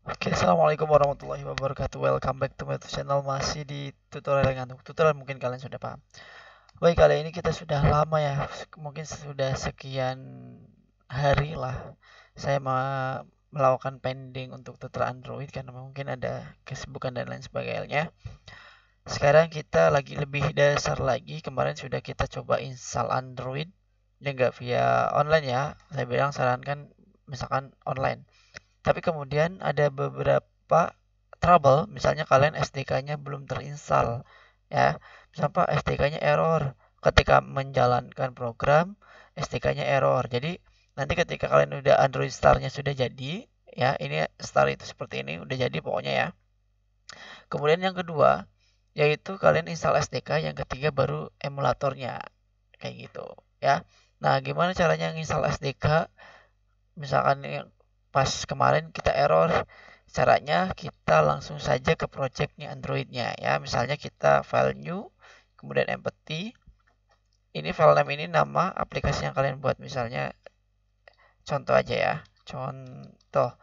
Oke, assalamualaikum warahmatullahi wabarakatuh. Welcome back to my channel. Masih di tutorial yang ngantuk. Tutorial mungkin kalian sudah paham. Baik, kali ini kita sudah lama ya, mungkin sudah sekian hari lah. Saya melakukan pending untuk tutorial Android karena mungkin ada kesibukan dan lain sebagainya. Sekarang kita lagi lebih dasar lagi. Kemarin sudah kita coba install Android, ya nggak via online ya. Saya bilang sarankan misalkan online. Tapi kemudian ada beberapa trouble, misalnya kalian SDK-nya belum terinstall, ya. Misalnya SDK-nya error ketika menjalankan program, SDK-nya error. Jadi nanti ketika kalian udah Android Star-nya sudah jadi, ya, ini Star itu seperti ini, udah jadi pokoknya ya. Kemudian yang kedua, yaitu kalian install SDK, yang ketiga baru emulatornya, kayak gitu, ya. Nah, gimana caranya install SDK? Misalkan yang pas kemarin kita error, caranya kita langsung saja ke projectnya Androidnya ya. Misalnya kita file new, kemudian empty. Ini file name ini nama aplikasi yang kalian buat, misalnya contoh aja ya, contoh.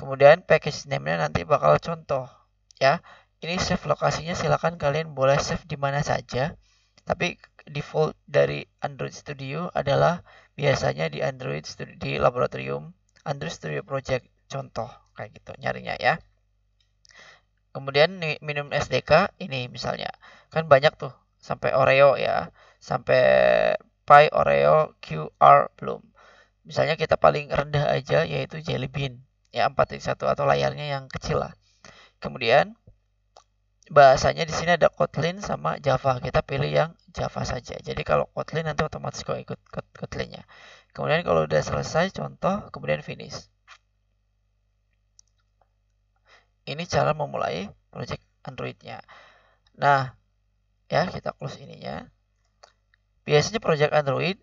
Kemudian package name-nya nanti bakal contoh ya. Ini save lokasinya silakan kalian boleh save di mana saja. Tapi default dari Android Studio adalah biasanya di Android Studio, di laboratorium Android Studio Project contoh kayak gitu nyarinya ya. Kemudian minimum SDK ini misalnya kan banyak tuh sampai Oreo ya, sampai Pi Oreo QR belum. Misalnya kita paling rendah aja yaitu Jelly Bean ya 4.1 atau layarnya yang kecil lah. Kemudian bahasanya di sini ada Kotlin sama Java. Kita pilih yang Java saja. Jadi kalau Kotlin nanti otomatis kau ikut Kotlinnya. Kemudian kalau udah selesai contoh, kemudian finish. Ini cara memulai project Androidnya. Nah, ya kita close ininya. Biasanya project Android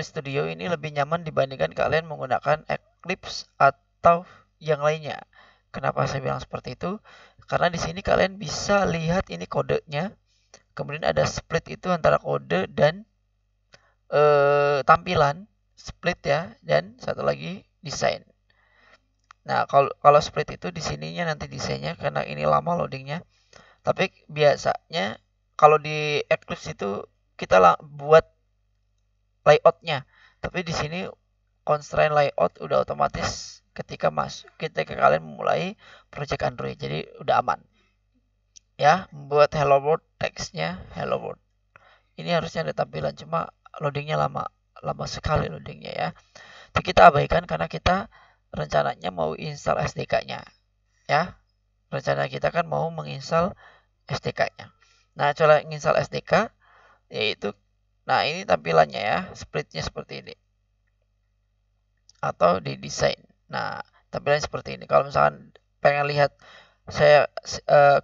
Studio ini lebih nyaman dibandingkan kalian menggunakan Eclipse atau yang lainnya. Kenapa saya bilang seperti itu? Karena di sini kalian bisa lihat ini kodenya. Kemudian ada split itu antara kode dan tampilan, split ya, dan satu lagi desain. Nah, kalau kalau split itu di sininya nanti desainnya karena ini lama loadingnya. Tapi biasanya kalau di Eclipse itu kita buat layoutnya. Tapi di sini constraint layout udah otomatis ketika kalian memulai project Android. Jadi udah aman. Ya, membuat hello world teksnya hello world. Ini harusnya ada tampilan cuma loadingnya lama, lama sekali loadingnya ya. Tapi kita abaikan karena kita rencananya mau install SDK-nya ya. Rencana kita kan mau menginstal SDK-nya. Nah, cara menginstal SDK yaitu, nah ini tampilannya ya, splitnya seperti ini atau di desain. Nah, tampilannya seperti ini. Kalau misalkan pengen lihat saya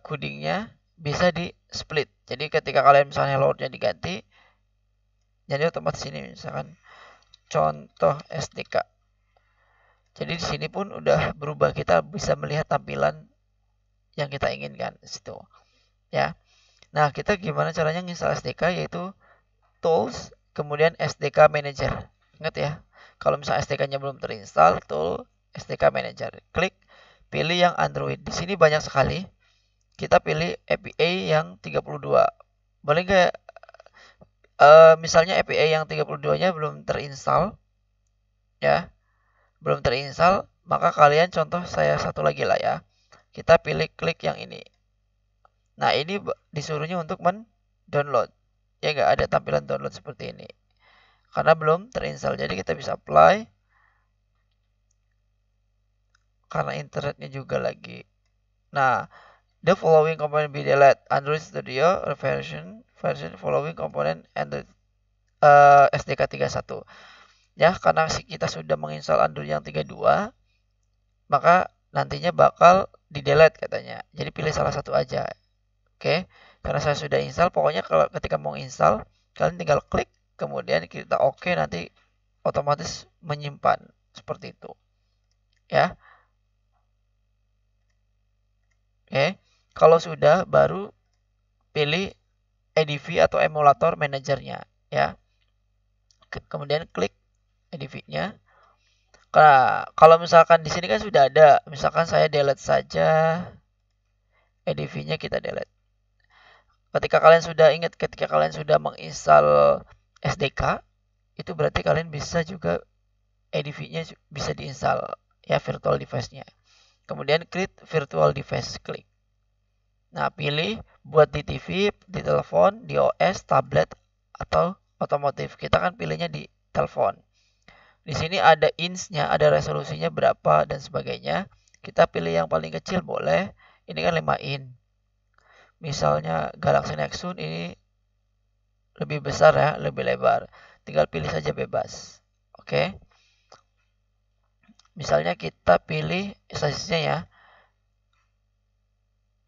codingnya bisa di split. Jadi ketika kalian misalnya loadnya diganti, jadi otomatis ini misalkan contoh SDK. Jadi di sini pun udah berubah, kita bisa melihat tampilan yang kita inginkan di situ ya. Nah, kita gimana caranya install SDK yaitu tools kemudian SDK manager. Ingat ya. Kalau misalnya SDK-nya belum terinstall, tool SDK manager. Klik pilih yang Android. Di sini banyak sekali. Kita pilih APA yang 32. Boleh nggak misalnya APA yang 32-nya belum terinstall ya. Belum terinstall, maka kalian contoh saya satu lagi lah ya. Kita pilih klik yang ini. Nah, ini disuruhnya untuk men-download. Ya nggak ada tampilan download seperti ini. Karena belum terinstall. Jadi kita bisa apply. Karena internetnya juga lagi. Nah, the following component be delete. Android Studio version following component Android SDK 31. Ya, karena kita sudah menginstal Android yang 32, maka nantinya bakal di delete katanya. Jadi pilih salah satu aja. Oke, karena saya sudah install, pokoknya kalau ketika mau install, kalian tinggal klik, kemudian kita oke, nanti otomatis menyimpan seperti itu. Ya, oke. Kalau sudah, baru pilih EDV atau emulator manajernya. Ya, kemudian klik EDV-nya. Nah, kalau misalkan di sini kan sudah ada, misalkan saya delete saja, EDV-nya kita delete. Ketika kalian sudah ingat, ketika kalian sudah menginstal SDK, itu berarti kalian bisa juga EDV-nya bisa diinstal ya, virtual device-nya. Kemudian create virtual device, klik. Nah, pilih buat di TV, di telepon, di OS, tablet, atau otomotif. Kita kan pilihnya di telepon. Di sini ada inch-nya, ada resolusinya berapa dan sebagainya. Kita pilih yang paling kecil boleh. Ini kan 5 in. Misalnya Galaxy Nexus ini lebih besar ya, lebih lebar. Tinggal pilih saja bebas. Oke. Misalnya kita pilih size-nya ya.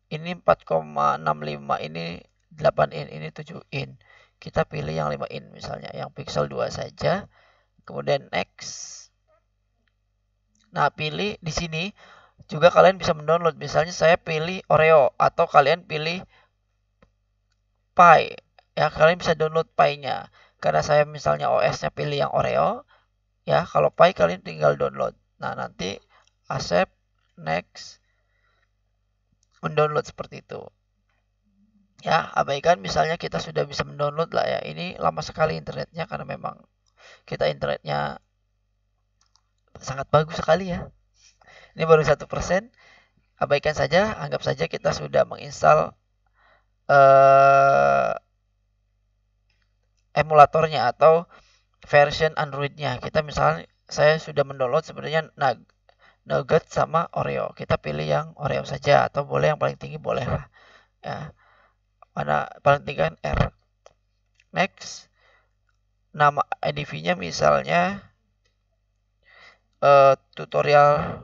Ini 4,65, ini 8 in, ini 7 in. Kita pilih yang 5 in misalnya, yang pixel 2 saja. Kemudian next. Nah, pilih di sini juga kalian bisa mendownload. Misalnya saya pilih Oreo atau kalian pilih Pi. Ya, kalian bisa download Pi-nya. Karena saya misalnya OS-nya pilih yang Oreo, ya, kalau Pi kalian tinggal download. Nah, nanti accept, next, mendownload seperti itu. Ya, abaikan misalnya kita sudah bisa mendownload lah ya. Ini lama sekali internetnya karena memang kita internetnya sangat bagus sekali ya. Ini baru 1%. Abaikan saja, anggap saja kita sudah menginstal emulatornya atau version Android-nya. Kita misalnya saya sudah mendownload sebenarnya Nugget sama Oreo. Kita pilih yang Oreo saja atau boleh yang paling tinggi boleh lah. Ya. Mana paling tinggi kan R. Next. Nama EDV-nya misalnya tutorial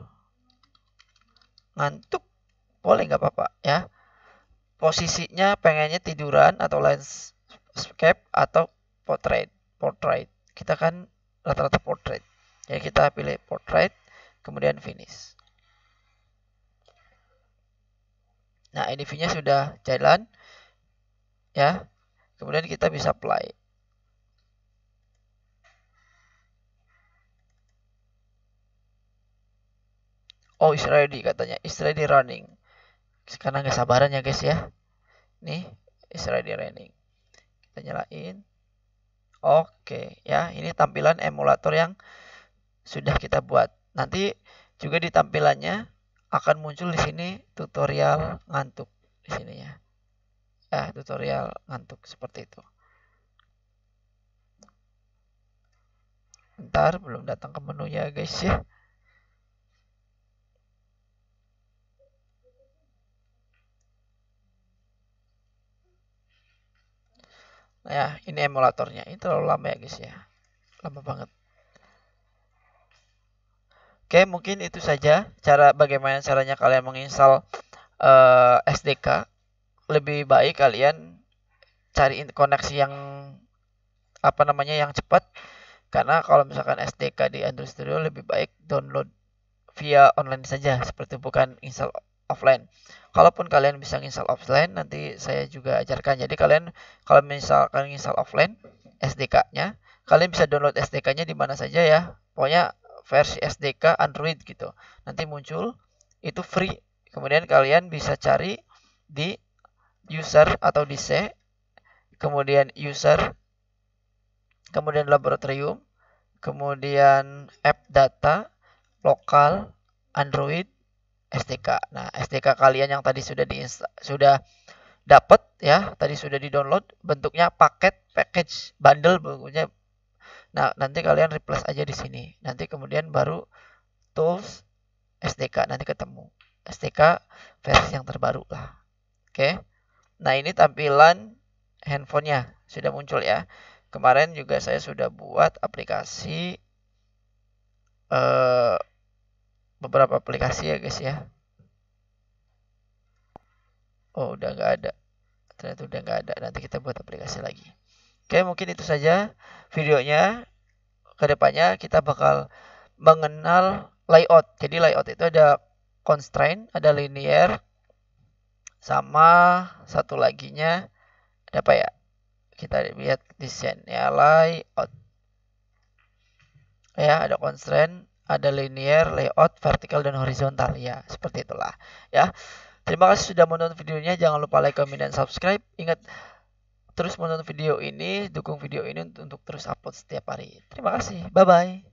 ngantuk. Boleh nggak apa-apa ya. Posisinya pengennya tiduran atau landscape atau portrait. Kita kan rata-rata portrait. Ya, kita pilih portrait, kemudian finish. Nah, EDV-nya sudah jalan. Ya. Kemudian kita bisa play. Oh, is ready katanya. Is ready running. Karena nggak sabaran ya guys ya. Nih, is ready running. Kita nyalain. Oke, ya. Ini tampilan emulator yang sudah kita buat. Nanti juga di tampilannya akan muncul di sini tutorial ngantuk di sini ya. Ya, tutorial ngantuk seperti itu. Bentar, belum datang ke menunya guys ya. Nah ya, ini emulatornya. Ini terlalu lama ya guys ya. Lama banget. Oke, mungkin itu saja bagaimana caranya kalian menginstal SDK. Lebih baik kalian cari koneksi yang yang cepat. Karena kalau misalkan SDK di Android Studio lebih baik download via online saja, seperti bukan install offline. Kalaupun kalian bisa install offline, nanti saya juga ajarkan. Jadi kalian kalau misalkan install offline SDK-nya, kalian bisa download SDK-nya di mana saja ya. Pokoknya versi SDK Android gitu. Nanti muncul, itu free. Kemudian kalian bisa cari di user atau di C, kemudian user, kemudian laboratorium, kemudian app data, lokal, Android, SDK. Nah, SDK kalian yang tadi sudah dapat ya, tadi sudah di-download, bentuknya package, bundle bentuknya. Nah, nanti kalian replace aja di sini. Nanti kemudian baru tools SDK nanti ketemu. SDK versi yang terbaru lah. Oke. Nah, ini tampilan handphonenya sudah muncul ya. Kemarin juga saya sudah buat aplikasi beberapa aplikasi ya guys ya. Oh, udah nggak ada. Ternyata udah nggak ada. Nanti kita buat aplikasi lagi. Oke, mungkin itu saja videonya. Kedepannya kita bakal mengenal layout. Jadi layout itu ada constraint, ada linear, sama satu laginya ada apa ya? Kita lihat desain ya, layout. Ya, ada constraint, ada linear, layout, vertikal, dan horizontal ya. Seperti itulah ya. Terima kasih sudah menonton videonya. Jangan lupa like, comment, dan subscribe. Ingat terus menonton video ini, dukung video ini untuk terus upload setiap hari. Terima kasih. Bye bye.